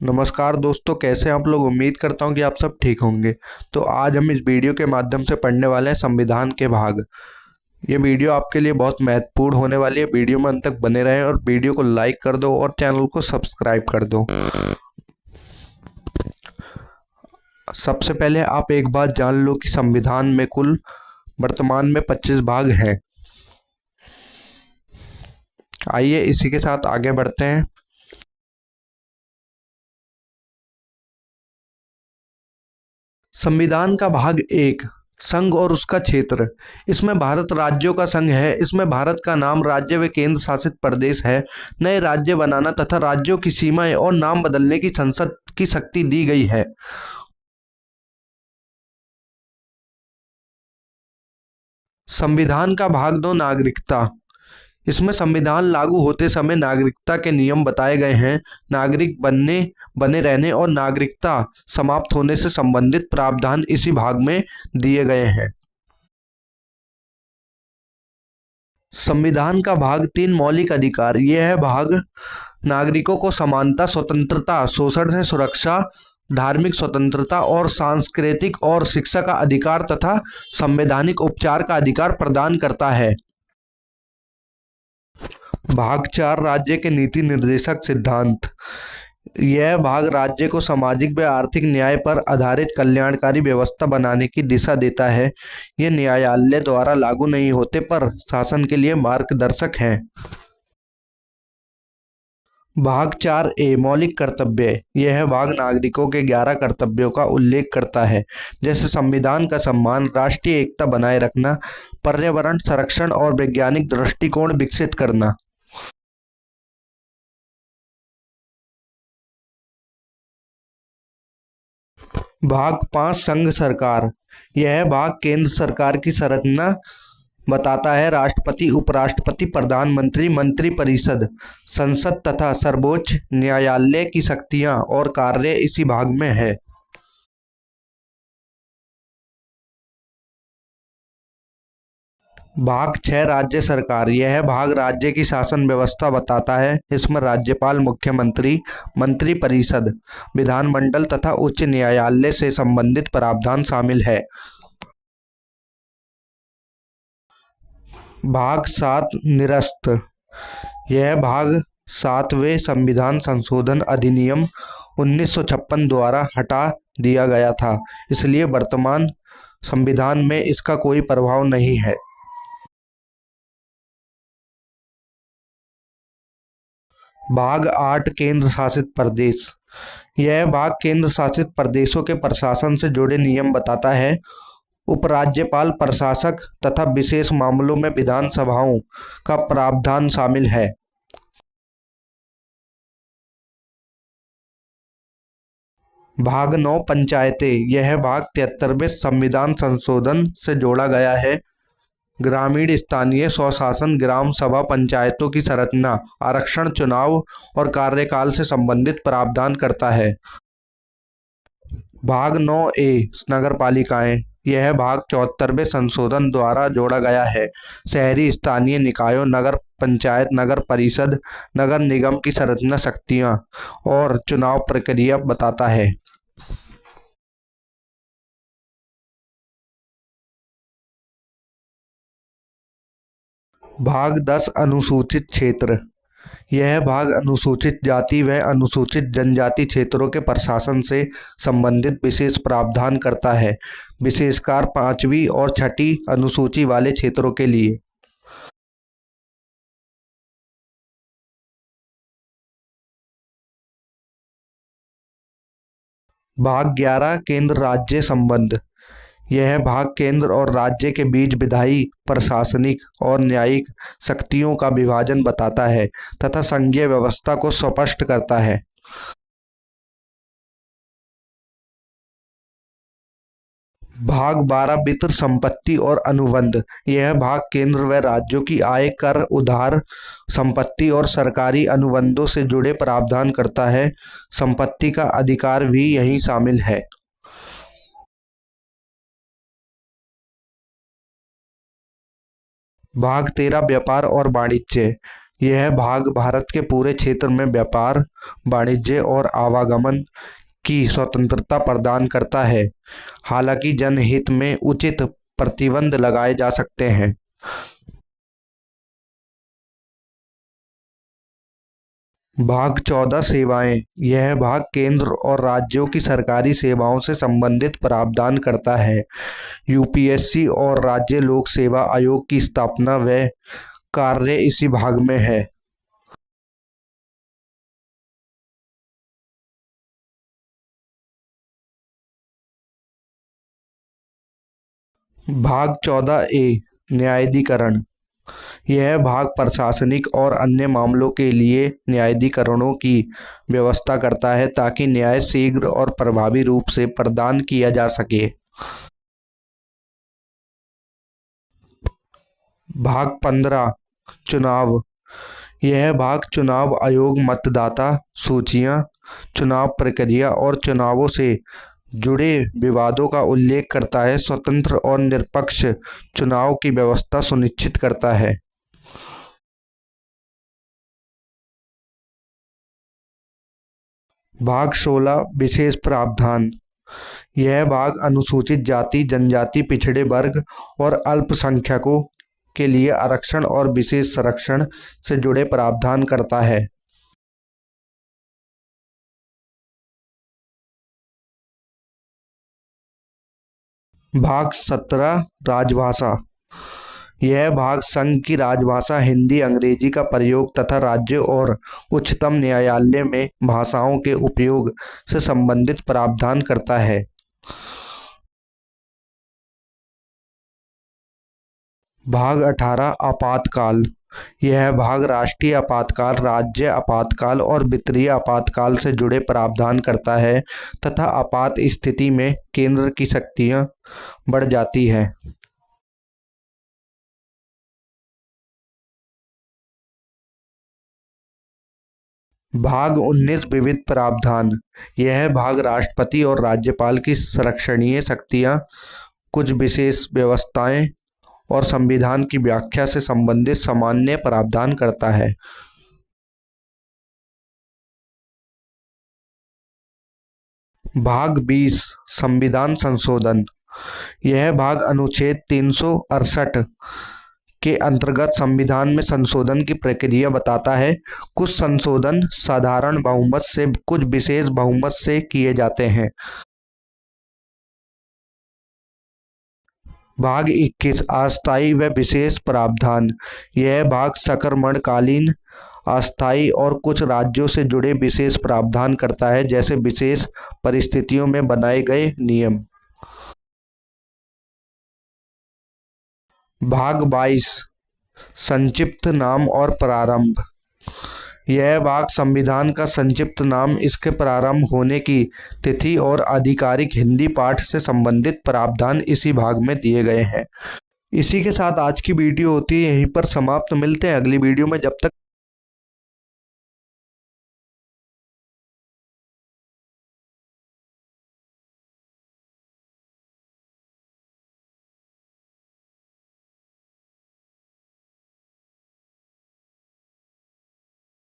नमस्कार दोस्तों, कैसे हैं आप लोग। उम्मीद करता हूं कि आप सब ठीक होंगे। तो आज हम इस वीडियो के माध्यम से पढ़ने वाले हैं संविधान के भाग। ये वीडियो आपके लिए बहुत महत्वपूर्ण होने वाली है। वीडियो में अंत तक बने रहें और वीडियो को लाइक कर दो और चैनल को सब्सक्राइब कर दो। सबसे पहले आप एक बात जान लो कि संविधान में कुल वर्तमान में 25 भाग हैं। आइए इसी के साथ आगे बढ़ते हैं। संविधान का भाग 1, संघ और उसका क्षेत्र। इसमें भारत राज्यों का संघ है। इसमें भारत का नाम राज्य व केंद्र शासित प्रदेश है। नए राज्य बनाना तथा राज्यों की सीमाएं और नाम बदलने की संसद की शक्ति दी गई है। संविधान का भाग 2, नागरिकता। इसमें संविधान लागू होते समय नागरिकता के नियम बताए गए हैं। नागरिक बनने, बने रहने और नागरिकता समाप्त होने से संबंधित प्रावधान इसी भाग में दिए गए हैं। संविधान का भाग 3, मौलिक अधिकार। यह है भाग नागरिकों को समानता, स्वतंत्रता, शोषण से सुरक्षा, धार्मिक स्वतंत्रता और सांस्कृतिक और शिक्षा का अधिकार तथा संवैधानिक उपचार का अधिकार प्रदान करता है। भाग 4, राज्य के नीति निर्देशक सिद्धांत। यह भाग राज्य को सामाजिक व आर्थिक न्याय पर आधारित कल्याणकारी व्यवस्था बनाने की दिशा देता है। ये न्यायालय द्वारा लागू नहीं होते पर शासन के लिए मार्गदर्शक हैं। भाग 4A, मौलिक कर्तव्य। यह भाग नागरिकों के 11 कर्तव्यों का उल्लेख करता है, जैसे संविधान का सम्मान, राष्ट्रीय एकता बनाए रखना, पर्यावरण संरक्षण और वैज्ञानिक दृष्टिकोण विकसित करना। भाग 5, संघ सरकार। यह भाग केंद्र सरकार की संरचना बताता है। राष्ट्रपति, उपराष्ट्रपति, प्रधानमंत्री, मंत्रिपरिषद, संसद तथा सर्वोच्च न्यायालय की शक्तियां और कार्य इसी भाग में है। भाग 6, राज्य सरकार। यह भाग राज्य की शासन व्यवस्था बताता है। इसमें राज्यपाल, मुख्यमंत्री, मंत्रिपरिषद, विधानमंडल तथा उच्च न्यायालय से संबंधित प्रावधान शामिल है। भाग 7, निरस्त। यह भाग 7वें संविधान संशोधन अधिनियम 1956 द्वारा हटा दिया गया था, इसलिए वर्तमान संविधान में इसका कोई प्रभाव नहीं है। भाग 8, केंद्र शासित प्रदेश। यह भाग केंद्र शासित प्रदेशों के प्रशासन से जुड़े नियम बताता है। उपराज्यपाल, प्रशासक तथा विशेष मामलों में विधानसभाओं का प्रावधान शामिल है। भाग 9, पंचायतें। यह भाग 73वें संविधान संशोधन से जोड़ा गया है। ग्रामीण स्थानीय स्वशासन, ग्राम सभा पंचायतों की संरचना, आरक्षण, चुनाव और कार्यकाल से संबंधित प्रावधान करता है। भाग 9A, नगर पालिकाएं। यह भाग 74वें संशोधन द्वारा जोड़ा गया है। शहरी स्थानीय निकायों, नगर पंचायत, नगर परिषद, नगर निगम की संरचना, शक्तियां और चुनाव प्रक्रिया बताता है। भाग 10, अनुसूचित क्षेत्र। यह भाग अनुसूचित जाति व अनुसूचित जनजाति क्षेत्रों के प्रशासन से संबंधित विशेष प्रावधान करता है, विशेषकर 5वीं और 6ठी अनुसूची वाले क्षेत्रों के लिए। भाग 11, केंद्र राज्य संबंध। यह भाग केंद्र और राज्य के बीच विधायी, प्रशासनिक और न्यायिक शक्तियों का विभाजन बताता है तथा संघीय व्यवस्था को स्पष्ट करता है। भाग 12, वित्त, संपत्ति और अनुबंध। यह भाग केंद्र व राज्यों की आय, कर, उधार संपत्ति और सरकारी अनुबंधों से जुड़े प्रावधान करता है। संपत्ति का अधिकार भी यहीं शामिल है। भाग 13, व्यापार और वाणिज्य। यह भाग भारत के पूरे क्षेत्र में व्यापार, वाणिज्य और आवागमन की स्वतंत्रता प्रदान करता है। हालांकि जनहित में उचित प्रतिबंध लगाए जा सकते हैं। भाग 14 सेवाएं। यह भाग केंद्र और राज्यों की सरकारी सेवाओं से संबंधित प्रावधान करता है। यूपीएससी और राज्य लोक सेवा आयोग की स्थापना व कार्य इसी भाग में है। भाग 14 ए न्यायाधिकरण। यह भाग प्रशासनिक और अन्य मामलों के लिए न्यायाधिकरणों की व्यवस्था करता है ताकि न्याय शीघ्र और प्रभावी रूप से प्रदान किया जा सके। भाग 15 चुनाव। यह भाग चुनाव आयोग, मतदाता सूचियां, चुनाव प्रक्रिया और चुनावों से जुड़े विवादों का उल्लेख करता है। स्वतंत्र और निष्पक्ष चुनाव की व्यवस्था सुनिश्चित करता है। भाग 16 विशेष प्रावधान। यह भाग अनुसूचित जाति, जनजाति, पिछड़े वर्ग और अल्पसंख्यकों के लिए आरक्षण और विशेष संरक्षण से जुड़े प्रावधान करता है। भाग 17 राजभाषा। यह भाग संघ की राजभाषा हिंदी, अंग्रेजी का प्रयोग तथा राज्य और उच्चतम न्यायालय में भाषाओं के उपयोग से संबंधित प्रावधान करता है। भाग 18 आपातकाल। यह भाग राष्ट्रीय आपातकाल, राज्य आपातकाल और वित्तीय आपातकाल से जुड़े प्रावधान करता है तथा आपात स्थिति में केंद्र की शक्तियां बढ़ जाती हैं। भाग 19 विविध प्रावधान। यह भाग राष्ट्रपति और राज्यपाल की संरक्षणीय शक्तियां, कुछ विशेष व्यवस्थाएं और संविधान की व्याख्या से संबंधित सामान्य प्रावधान करता है। भाग 20 संविधान संशोधन। यह भाग अनुच्छेद 368 के अंतर्गत संविधान में संशोधन की प्रक्रिया बताता है। कुछ संशोधन साधारण बहुमत से, कुछ विशेष बहुमत से किए जाते हैं। भाग 21 अस्थायी व विशेष प्रावधान। यह भाग संक्रमणकालीन, अस्थायी और कुछ राज्यों से जुड़े विशेष प्रावधान करता है, जैसे विशेष परिस्थितियों में बनाए गए नियम। भाग 22 संक्षिप्त नाम और प्रारंभ। यह भाग संविधान का संक्षिप्त नाम, इसके प्रारंभ होने की तिथि और आधिकारिक हिंदी पाठ से संबंधित प्रावधान इसी भाग में दिए गए हैं। इसी के साथ आज की वीडियो होती है यहीं पर समाप्त। मिलते हैं अगली वीडियो में। जब तक